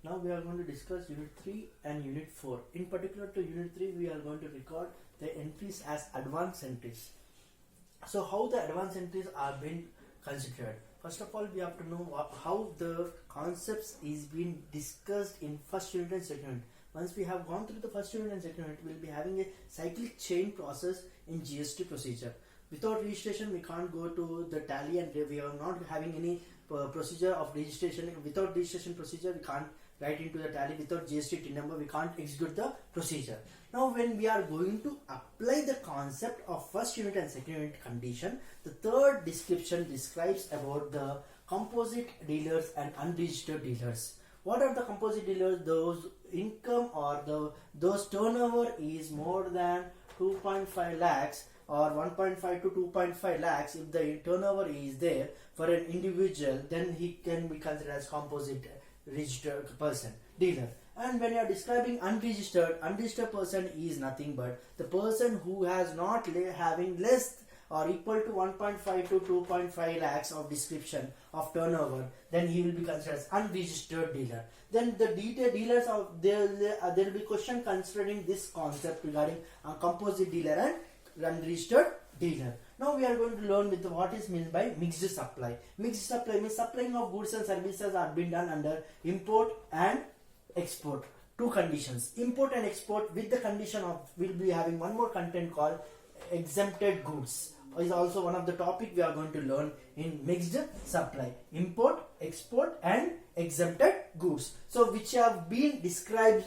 Now we are going to discuss Unit 3 and Unit 4. In particular to Unit 3, we are going to record the entries as advanced entries. So how the advanced entries are being considered? First of all, we have to know how the concepts is being discussed in first unit and second unit. Once we have gone through the first unit and second unit, we will be having a cyclic chain process in GST procedure. Without registration, we can't go to the tally, and we are not having any procedure of registration. Without registration procedure, we can't write into the tally. Without GST TIN number, we can't execute the procedure. Now when we are going to apply the concept of first unit and second unit condition, the third description describes about the composite dealers and unregistered dealers. What are the composite dealers? Those income or those turnover is more than 2.5 lakhs or 1.5 to 2.5 lakhs. If the turnover is there for an individual, then he can be considered as composite registered person, dealer. And when you are describing unregistered person is nothing but the person who has not having less or equal to 1.5 to 2.5 lakhs of description of turnover, then he will be considered as unregistered dealer. Then the dealers of there will be question concerning this concept regarding composite dealer and unregistered dealer. Now we are going to learn with what is meant by mixed supply. Mixed supply means supplying of goods and services are being done under import and export. Two conditions, import and export, with the condition of we'll be having one more content called exempted goods. Is also one of the topic we are going to learn in mixed supply. Import, export and exempted goods. So which have been described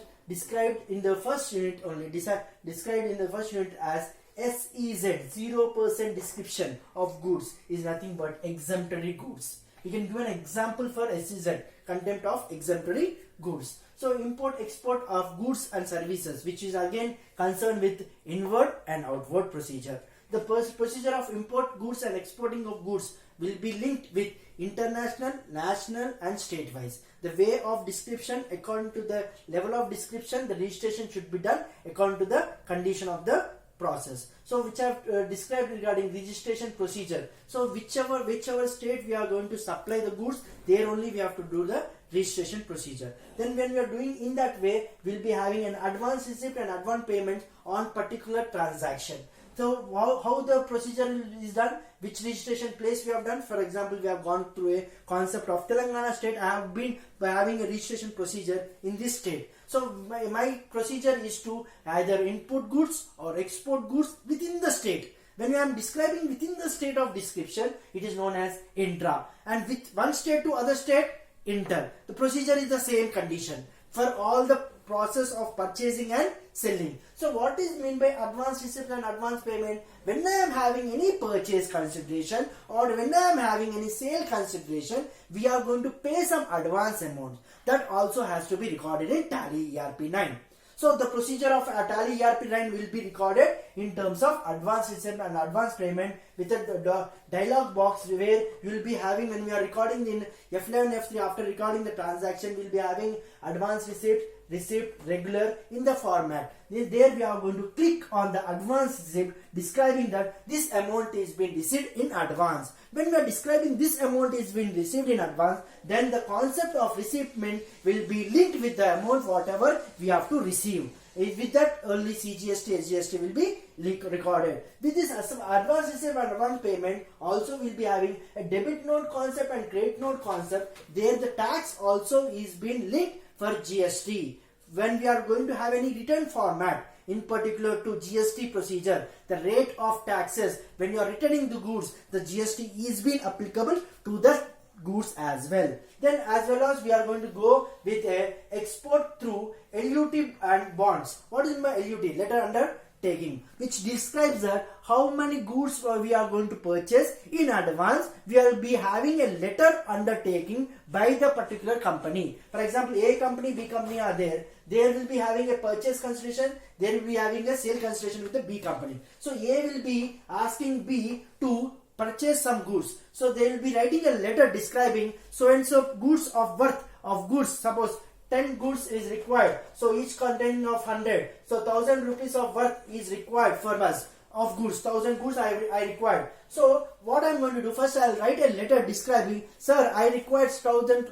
in the first unit only, described in the first unit as SEZ, 0% description of goods is nothing but exemplary goods. You can give an example for SEZ, contempt of exemplary goods. So import export of goods and services, which is again concerned with inward and outward procedure. The procedure of import goods and exporting of goods will be linked with international, national and state-wise. The way of description, according to the level of description, the registration should be done according to the condition of the process. So which I have described regarding registration procedure. So whichever state we are going to supply the goods, there only we have to do the registration procedure. Then when we are doing in that way, we will be having an advance receipt and advance payment on particular transaction. So how the procedure is done, which registration place we have done. For example, we have gone through a concept of Telangana state. I have been having a registration procedure in this state. So my procedure is to either input goods or export goods within the state. When I am describing within the state of description, it is known as intra. And with one state to other state, inter. The procedure is the same condition for all the process of purchasing and selling. So what is meant by advance receipt and advance payment? When I am having any purchase consideration or when I am having any sale consideration, we are going to pay some advance amount. That also has to be recorded in Tally ERP 9. So the procedure of Tally ERP 9 will be recorded in terms of advance receipt and advance payment with a dialog box where you will be having, when we are recording in F11, F3, after recording the transaction, we will be having advance receipt regular in the format. There we are going to click on the advance receipt describing that this amount is being received in advance. When we are describing this amount is being received in advance, then the concept of receiptment will be linked with the amount whatever we have to receive. With that, only CGST, SGST will be recorded. With this advance receipt and advance payment, also will be having a debit note concept and credit note concept. There the tax also is being linked for GST. When we are going to have any return format, in particular to GST procedure, the rate of taxes, when you are returning the goods, the GST is being applicable to the goods as well. Then as well as we are going to go with a export through LUT and bonds. What is my LUT? Letter undertaking, which describes that how many goods we are going to purchase in advance. We will be having a letter undertaking by the particular company. For example, A company, B company are there. They will be having a purchase consideration. They will be having a sale consideration with the B company. So A will be asking B to purchase some goods. So they will be writing a letter describing so and so goods of worth of goods. Suppose 10 goods is required. So each containing of 100. So 1000 rupees of worth is required for us. of goods, 1000 goods I required. So what I'm going to do, first I'll write a letter describing, sir, I required 1000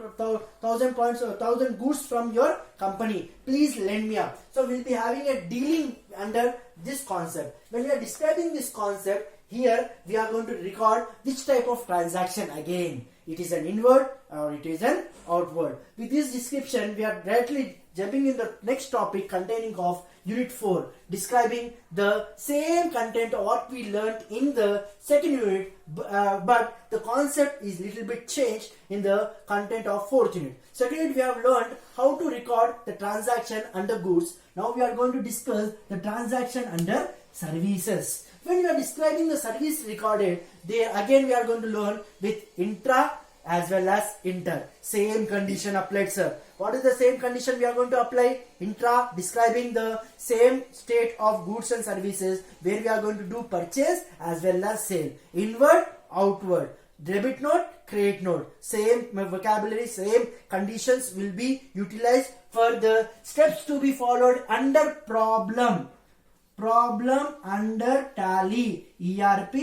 goods from your company. Please lend me up. So we'll be having a dealing under this concept. When we are describing this concept, here we are going to record which type of transaction again. It is an inward or it is an outward. With this description, we are directly jumping in the next topic containing of Unit 4, describing the same content of what we learnt in the second unit, but the concept is little bit changed in the content of fourth unit. Second unit we have learned how to record the transaction under goods. Now we are going to discuss the transaction under services. When we are describing the service recorded, there again we are going to learn with intra as well as inter. Same condition applied, sir. What is the same condition we are going to apply? Intra, describing the same state of goods and services where we are going to do purchase as well as sale. Inward, outward. Debit note, credit note. Same vocabulary, same conditions will be utilized for the steps to be followed under problem. Problem under tally. ERP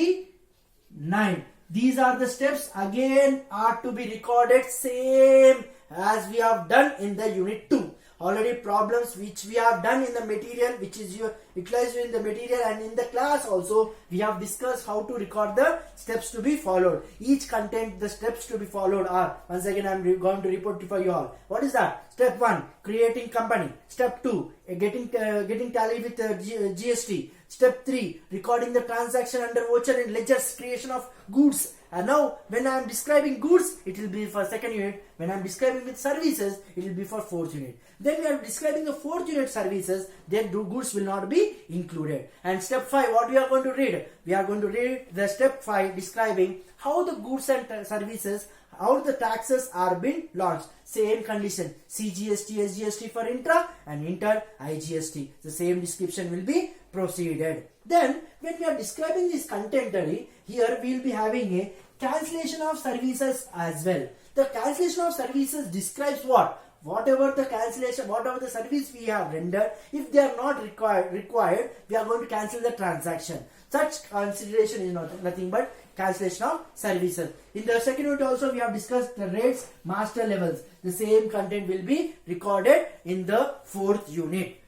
9. These are the steps again are to be recorded same as we have done in the unit 2. Already problems which we have done in the material, which is utilized in the material, and in the class also we have discussed how to record the steps to be followed. Each content, the steps to be followed are, once again I am going to report for you all. What is that? Step 1, creating company. Step 2, getting tally with GST. Step 3, recording the transaction under voucher and ledgers, creation of goods. And now when I am describing goods, it will be for second unit. When I am describing with services, it will be for fourth unit. Then we are describing the fourth unit services, then goods will not be included. And step 5, what we are going to read? We are going to read the step 5 describing how the goods and services, how the taxes are being launched. Same condition, CGST, SGST for intra and inter IGST. The same description will be proceeded. Then when we are describing this contentary, here we will be having a cancellation of services as well. The cancellation of services describes what? Whatever the cancellation, whatever the service we have rendered, if they are not required, we are going to cancel the transaction. Such consideration is nothing but cancellation of services. In the second unit also we have discussed the rates, master levels. The same content will be recorded in the fourth unit.